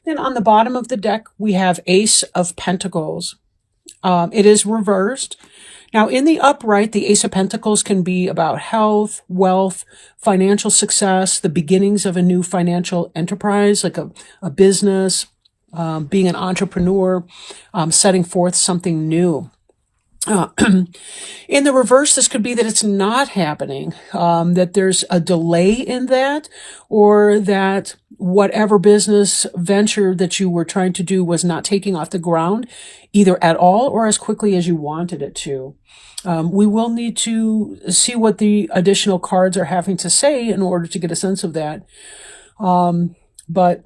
Then on the bottom of the deck, we have Ace of Pentacles. It is reversed. Now, in the upright, the Ace of Pentacles can be about health, wealth, financial success, the beginnings of a new financial enterprise, like a business, being an entrepreneur, setting forth something new. In the reverse, this could be that it's not happening, that there's a delay in that, or that whatever business venture that you were trying to do was not taking off the ground, either at all or as quickly as you wanted it to. We will need to see what the additional cards are having to say in order to get a sense of that. But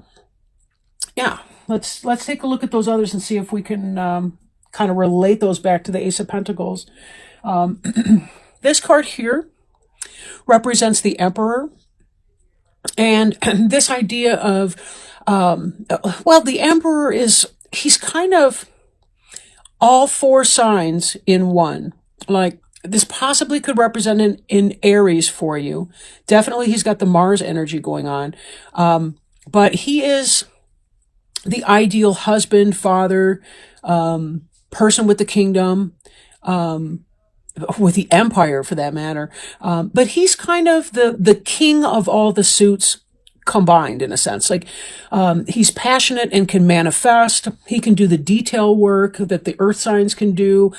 yeah, let's take a look at those others and see if we can kind of relate those back to the Ace of Pentacles. This card here represents the Emperor. And this idea of, well, the Emperor he's kind of all four signs in one. Like, this possibly could represent in Aries for you. Definitely he's got the Mars energy going on. But he is the ideal husband, father, person with the kingdom, with the empire for that matter. But he's kind of the king of all the suits combined, in a sense. Like, he's passionate and can manifest. He can do the detail work that the earth signs can do.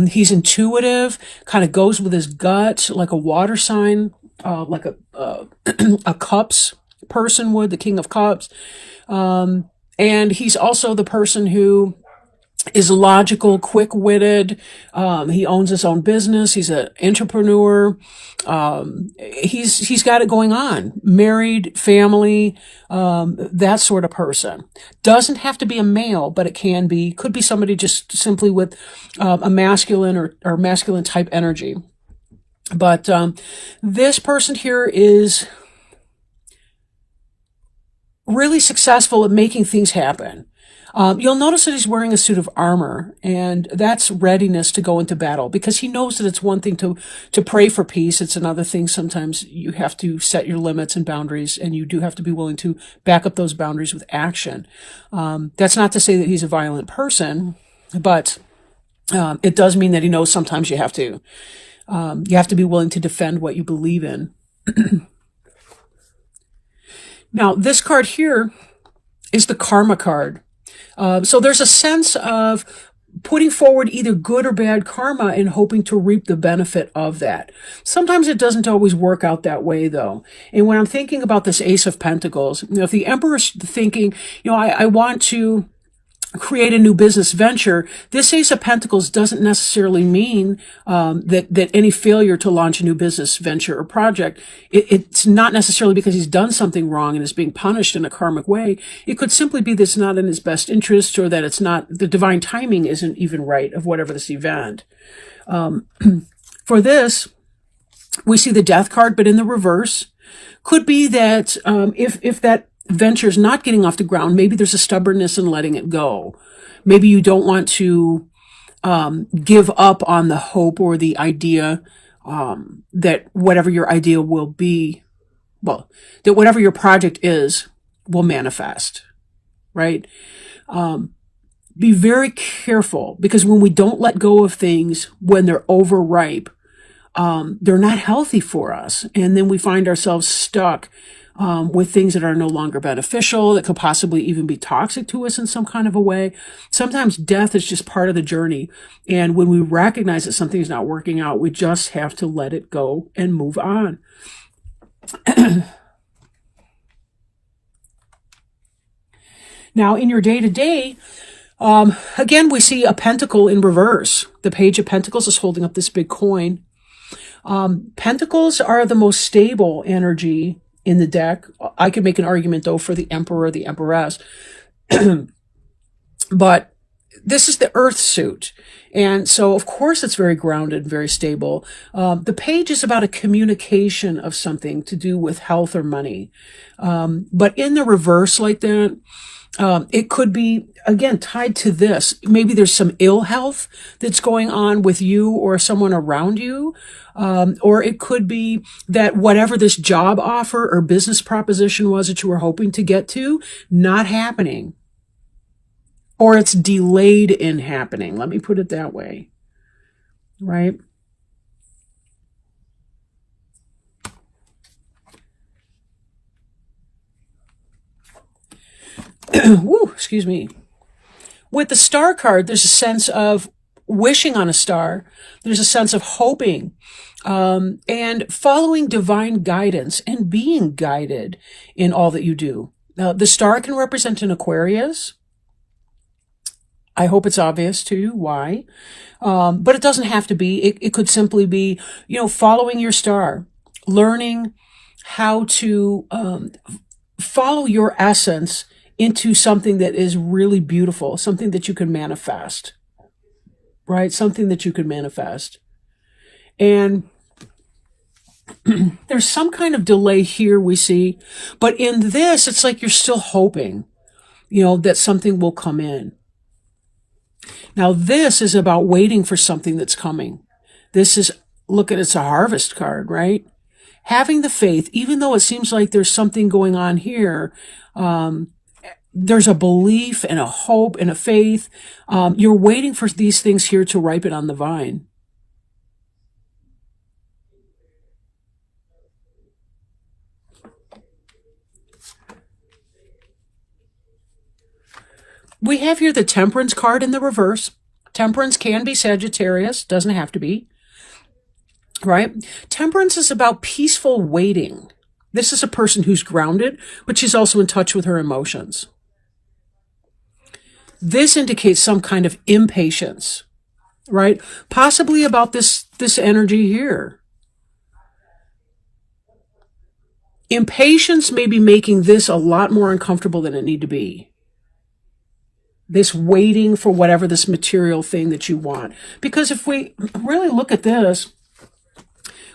He's intuitive, kind of goes with his gut, like a water sign, like a cups person would, the king of cups. And he's also the person who is logical, quick-witted. He owns his own business. He's an entrepreneur. He's got it going on. Married, family, that sort of person. Doesn't have to be a male, but it can be. Could be somebody just simply with a masculine or masculine type energy. But this person here is really successful at making things happen. You'll notice that he's wearing a suit of armor, and that's readiness to go into battle, because he knows that it's one thing to pray for peace. It's another thing. Sometimes you have to set your limits and boundaries, and you do have to be willing to back up those boundaries with action. That's not to say that he's a violent person, but it does mean that he knows sometimes you have to be willing to defend what you believe in. Now, this card here is the Karma card. So there's a sense of putting forward either good or bad karma and hoping to reap the benefit of that. Sometimes it doesn't always work out that way, though. And when I'm thinking about this Ace of Pentacles, if the Emperor's thinking, I want to create a new business venture, this Ace of Pentacles doesn't necessarily mean that any failure to launch a new business venture or project, it's not necessarily because he's done something wrong and is being punished in a karmic way. It could simply be that it's not in his best interest, or that it's not, the divine timing isn't even right of whatever this event. For this, we see the Death card, but in the reverse. Could be that if that venture's not getting off the ground, maybe there's a stubbornness in letting it go. Maybe you don't want to give up on the hope or the idea that whatever your idea will be, well, that whatever your project is will manifest, right? Be very careful, because when we don't let go of things when they're overripe, they're not healthy for us. And then we find ourselves stuck with things that are no longer beneficial, that could possibly even be toxic to us in some kind of a way. Sometimes death is just part of the journey. And when we recognize that something is not working out, we just have to let it go and move on. Now, in your day-to-day, again, we see a pentacle in reverse. The Page of Pentacles is holding up this big coin. Pentacles are the most stable energy in the deck. I could make an argument, though, for the Emperor or the Empress. But this is the Earth suit. And so, of course, it's very grounded, very stable. The Page is about a communication of something to do with health or money. But in the reverse like that, It could be, again, tied to this. Maybe there's some ill health that's going on with you or someone around you. Or it could be that whatever this job offer or business proposition was that you were hoping to get to, not happening. Or it's delayed in happening. Let me put it that way. Right? Woo, excuse me. With the star card, there's a sense of wishing on a star. There's a sense of hoping and following divine guidance and being guided in all that you do. Now, the star can represent an Aquarius. I hope it's obvious to you why. But it doesn't have to be. It could simply be, following your star, learning how to follow your essence into something that is really beautiful, something that you can manifest, right? Something that you can manifest. And there's some kind of delay here we see, but in this, it's like you're still hoping, that something will come in. Now, this is about waiting for something that's coming. This is, it's a harvest card, right? Having the faith, even though it seems like there's something going on here, there's a belief and a hope and a faith. You're waiting for these things here to ripen on the vine. We have here the Temperance card in the reverse. Temperance can be Sagittarius, doesn't have to be, right? Temperance is about peaceful waiting. This is a person who's grounded, but she's also in touch with her emotions. This indicates some kind of impatience, right? Possibly about this energy here. Impatience may be making this a lot more uncomfortable than it need to be. This waiting for whatever this material thing that you want. Because if we really look at this,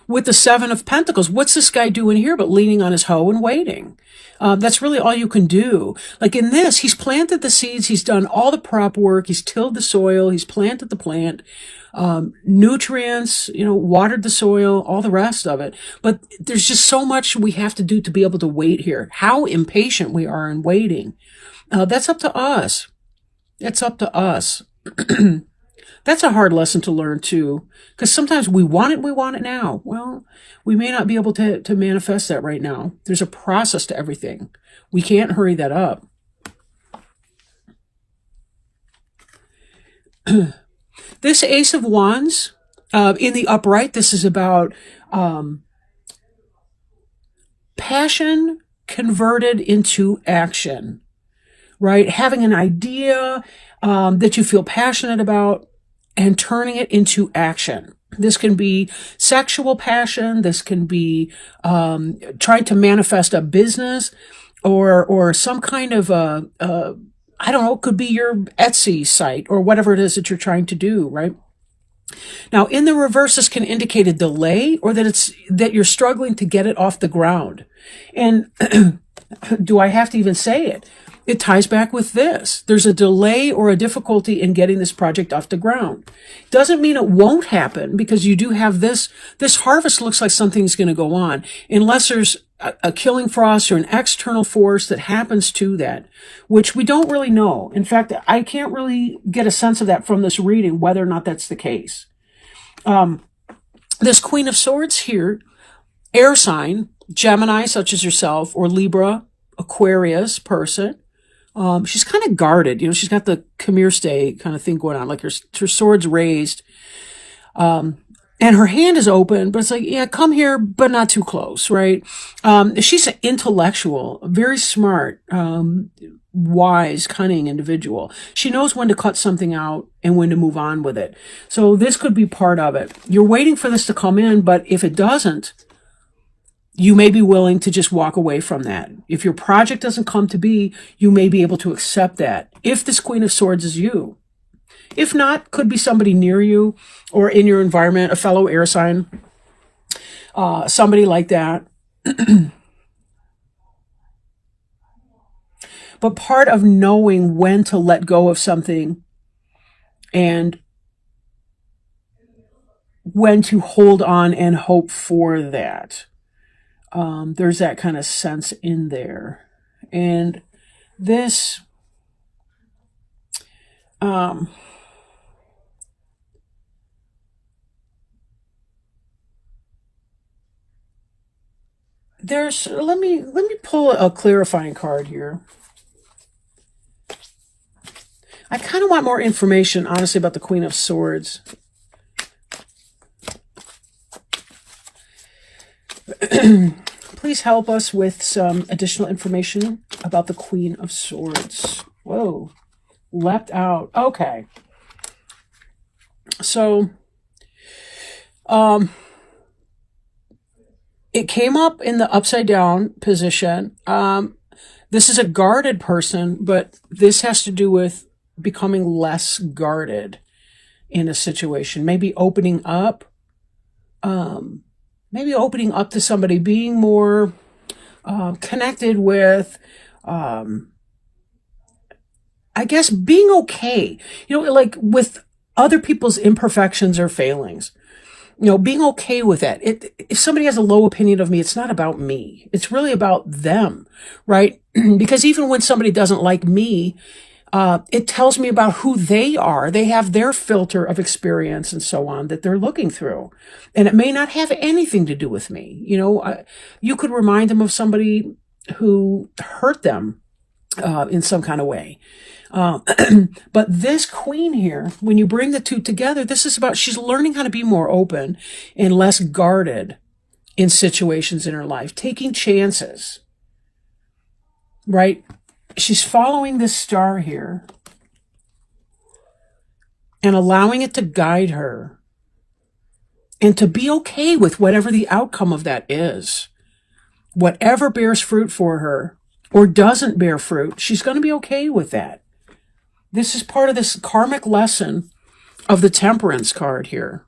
with the Seven of Pentacles, what's this guy doing here but leaning on his hoe and waiting? That's really all you can do. Like in this, he's planted the seeds, he's done all the prep work, he's tilled the soil, he's planted the plant, nutrients, watered the soil, all the rest of it. But there's just so much we have to do to be able to wait here. How impatient we are in waiting. That's up to us. It's up to us. That's a hard lesson to learn too, because sometimes we want it now. Well, we may not be able to manifest that right now. There's a process to everything. We can't hurry that up. This Ace of Wands, in the upright, this is about passion converted into action, right? Having an idea that you feel passionate about, and turning it into action. This can be sexual passion. This can be trying to manifest a business or some kind of I don't know, it could be your Etsy site or whatever it is that you're trying to do, right? Now, in the reverse, this can indicate a delay or that you're struggling to get it off the ground. And do I have to even say it? It ties back with this. There's a delay or a difficulty in getting this project off the ground. Doesn't mean it won't happen, because you do have this. This harvest looks like something's going to go on, unless there's a killing frost or an external force that happens to that, which we don't really know. In fact, I can't really get a sense of that from this reading, whether or not that's the case. This Queen of Swords here, air sign, Gemini, such as yourself, or Libra, Aquarius person. She's kind of guarded, she's got the come here, stay kind of thing going on, like her sword's raised. And her hand is open, but it's like, yeah, come here, but not too close, right? She's an intellectual, very smart, wise, cunning individual. She knows when to cut something out and when to move on with it. So this could be part of it. You're waiting for this to come in, but if it doesn't, you may be willing to just walk away from that. If your project doesn't come to be, you may be able to accept that. If this Queen of Swords is you. If not, could be somebody near you or in your environment, a fellow air sign, somebody like that. But part of knowing when to let go of something and when to hold on and hope for that. There's that kind of sense in there. And this, let me pull a clarifying card here. I kind of want more information, honestly, about the Queen of Swords. Please help us with some additional information about the Queen of Swords. Whoa, leapt out. Okay. So, it came up in the upside down position. This is a guarded person, but this has to do with becoming less guarded in a situation. Maybe opening up. Maybe opening up to somebody, being more connected with, I guess, being okay. Like with other people's imperfections or failings. Being okay with that. If somebody has a low opinion of me, it's not about me. It's really about them, right? Because even when somebody doesn't like me, it tells me about who they are. They have their filter of experience and so on that they're looking through. And it may not have anything to do with me. You could remind them of somebody who hurt them in some kind of way. But this queen here, when you bring the two together, this is about, she's learning how to be more open and less guarded in situations in her life, taking chances, right? She's following this star here and allowing it to guide her and to be okay with whatever the outcome of that is. Whatever bears fruit for her or doesn't bear fruit, she's going to be okay with that. This is part of this karmic lesson of the Temperance card here.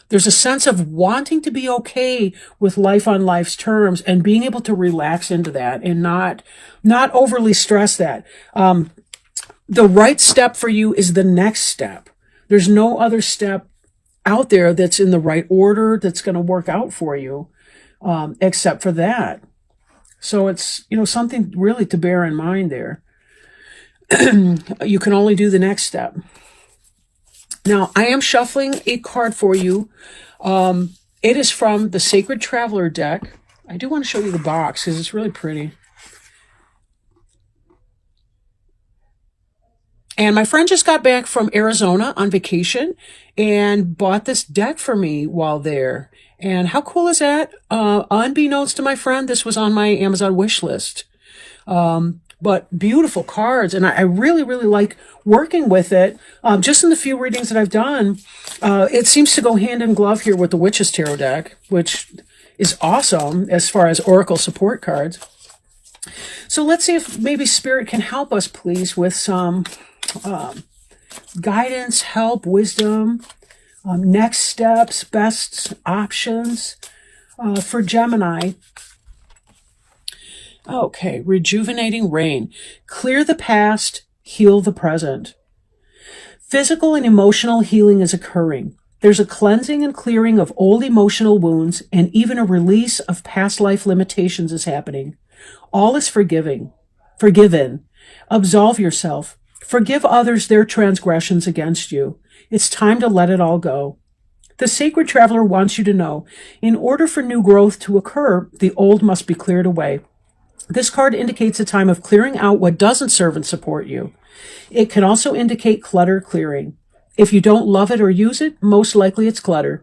There's a sense of wanting to be okay with life on life's terms and being able to relax into that and not overly stress that. The right step for you is the next step. There's no other step out there that's in the right order that's going to work out for you, except for that. So it's, something really to bear in mind there. You can only do the next step. Now, I am shuffling a card for you. It is from the Sacred Traveler deck. I do want to show you the box because it's really pretty. And my friend just got back from Arizona on vacation and bought this deck for me while there. And how cool is that? Unbeknownst to my friend, this was on my Amazon wish list. But beautiful cards, and I really, really like working with it. Just in the few readings that I've done, it seems to go hand in glove here with the Witch's Tarot deck, which is awesome as far as Oracle support cards. So let's see if maybe Spirit can help us, please, with some guidance, help, wisdom, next steps, best options for Gemini. Okay, rejuvenating rain. Clear the past, heal the present. Physical and emotional healing is occurring. There's a cleansing and clearing of old emotional wounds, and even a release of past life limitations is happening. All is forgiven. Absolve yourself. Forgive others their transgressions against you. It's time to let it all go. The Sacred Traveler wants you to know, in order for new growth to occur, the old must be cleared away. This card indicates a time of clearing out what doesn't serve and support you. It can also indicate clutter clearing. If you don't love it or use it, most likely it's clutter.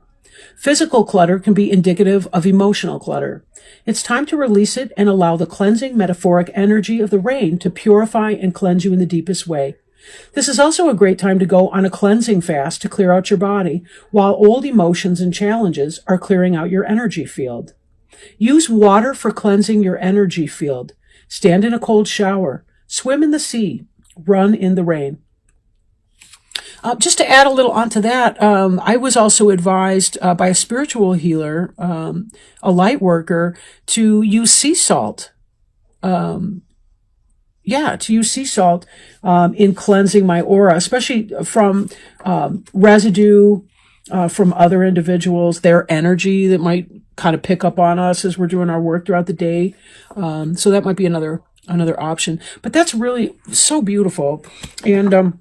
Physical clutter can be indicative of emotional clutter. It's time to release it and allow the cleansing metaphoric energy of the rain to purify and cleanse you in the deepest way. This is also a great time to go on a cleansing fast to clear out your body, while old emotions and challenges are clearing out your energy field. Use water for cleansing your energy field. Stand in a cold shower. Swim in the sea. Run in the rain. Just to add a little onto that, I was also advised by a spiritual healer, a light worker, to use sea salt yeah, to use sea salt in cleansing my aura, especially from residue from other individuals, their energy that might kind of pick up on us as we're doing our work throughout the day. So that might be another option. But that's really so beautiful. And